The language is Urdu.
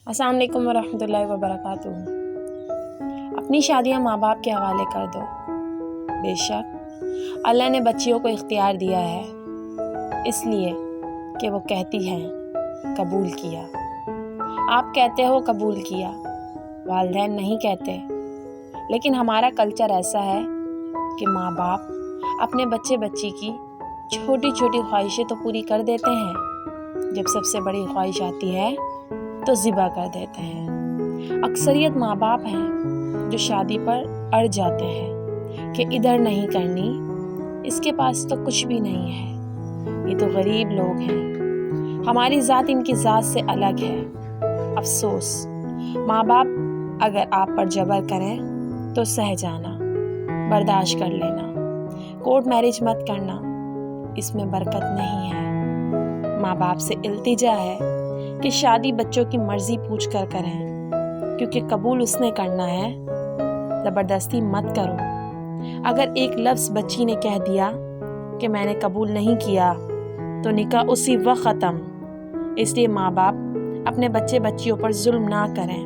السلام علیکم ورحمۃ اللہ وبرکاتہ۔ اپنی شادیاں ماں باپ کے حوالے کر دو۔ بے شک اللہ نے بچیوں کو اختیار دیا ہے، اس لیے کہ وہ کہتی ہیں قبول کیا۔ آپ کہتے ہو قبول کیا، والدین نہیں کہتے، لیکن ہمارا کلچر ایسا ہے کہ ماں باپ اپنے بچی کی چھوٹی چھوٹی خواہشیں تو پوری کر دیتے ہیں، جب سب سے بڑی خواہش آتی ہے تو ذبح کر دیتے ہیں۔ اکثریت ماں باپ ہیں جو شادی پر اڑ جاتے ہیں کہ ادھر نہیں کرنی، اس کے پاس تو کچھ بھی نہیں ہے، یہ تو غریب لوگ ہیں، ہماری ذات ان کی ذات سے الگ ہے۔ افسوس، ماں باپ اگر آپ پر جبر کریں تو سہ جانا، برداشت کر لینا، کورٹ میرج مت کرنا، اس میں برکت نہیں ہے۔ ماں باپ سے التجا ہے کہ شادی بچوں کی مرضی پوچھ کر کریں، کیونکہ قبول اس نے کرنا ہے، زبردستی مت کرو۔ اگر ایک لفظ بچی نے کہہ دیا کہ میں نے قبول نہیں کیا تو نکاح اسی وقت ختم۔ اس لیے ماں باپ اپنے بچیوں پر ظلم نہ کریں۔